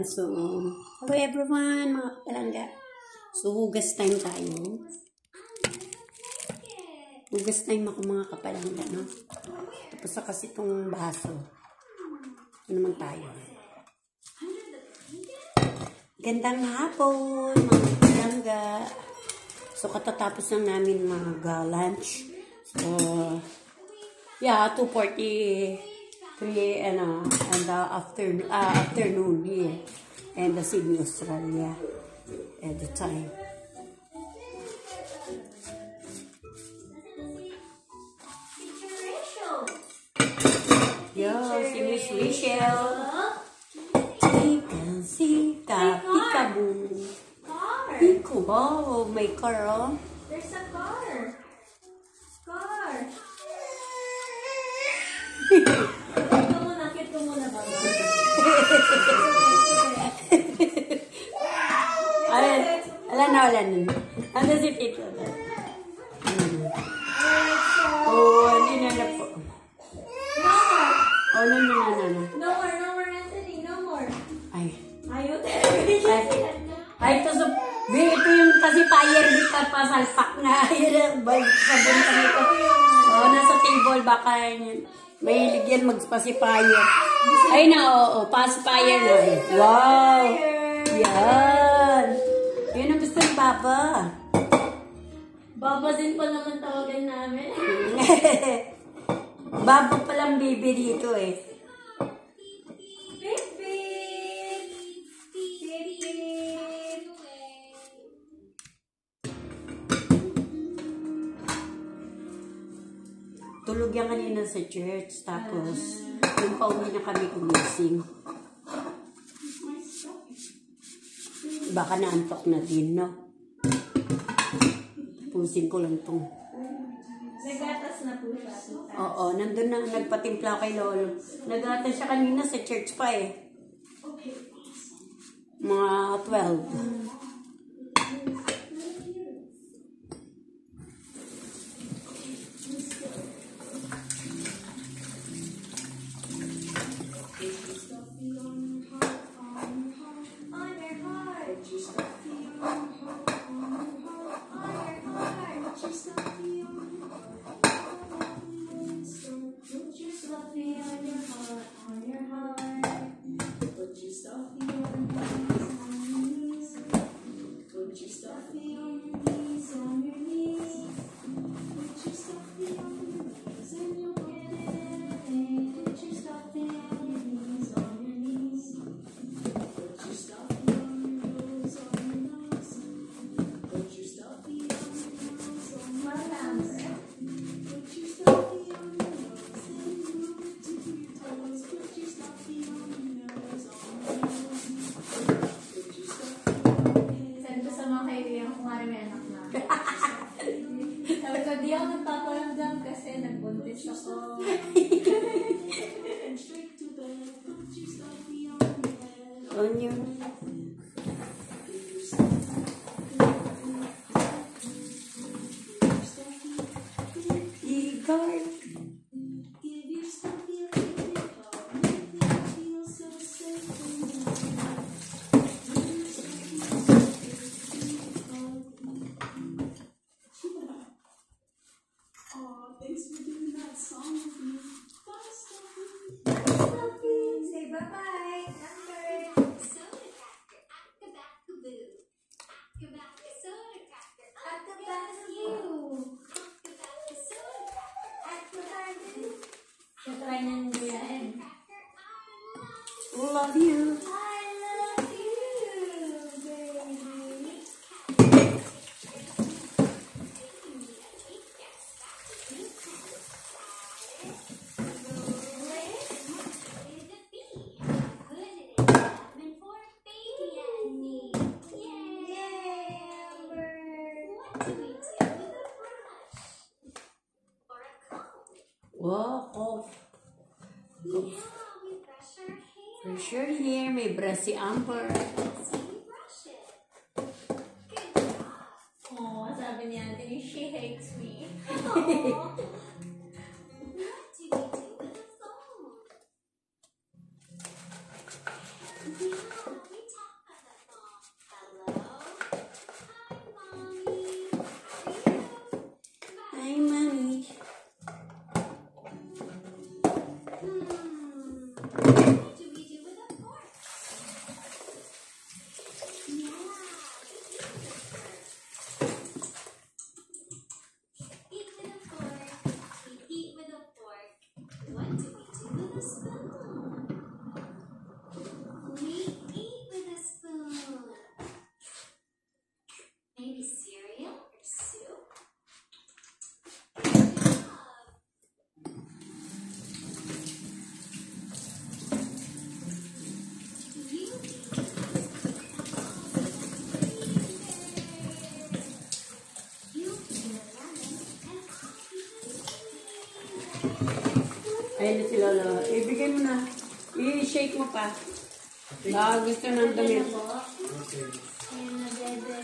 Ayan, so, hello everyone, mga kapalangga. So, hugas time tayo. Hugas time ako mga kapalangga, no? Tapos na kasi itong baso. Ito naman tayo. Gandang hapon, mga kapalangga. So, katatapos lang namin mag-lunch. So, yeah, 2:43 and the afternoon here in the Sydney, Australia at the time. Yo, si Miss Rachel. Sika, peekaboo. Pico, oh, may car, oh. There's a car. Car. Nakit ko muna ba? Wala na. Ano si Tito? Oh, hindi na po. Oh, no. No more, Anthony. No more. Ay, Ayaw ito yung kasi fire dito pa salpak na. Yun, sabon kami ito. Oh, nasa table, baka may ligyan mag-pacifier. Ay na, oo, pacifier na. Wow! Yan! Yun ang gusto ni Papa. Baba din pa naman tawagan namin. Baba palang baby dito eh. Tulog yan kanina sa church, tapos yung pauwi na kami gumising. Baka naantok na din, no? Pusing ko lang itong. Nagatas na po siya. Oo, nandun na, nagpatimpla kay Lolo. Nagatas siya kanina sa church pa eh. Mga 12. Sabi ko, di ako nagpaparamdam kasi nagbuntis ako. Onyo. Igor. Thanks for doing that song with me. Say bye-bye. Try niyang gayahin. Love you. I love you, baby. Wow, for sure here, may brush si Amber. Oh, sabi ni Anthony, she hates me. What did you do with the phone? Ayun na si Lolo. Ibigay mo na. I-shake mo pa. Baka gusto ng damit. Ayun na, bebe.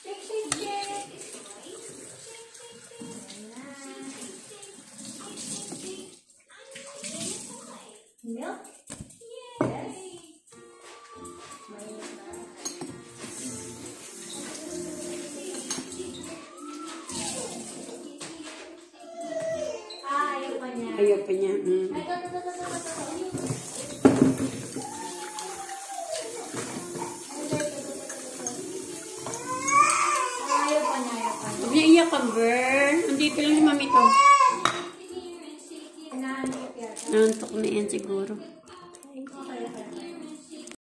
Shake, shake, shake. Milk? Yes. Ayaw pa niya. Ayaw pa niya. Ay, ito. Ayaw pa niya. Huwag niya iyak ka, girl. Andito lang si Mami to. Inaantok yan. Nantok na yan siguro.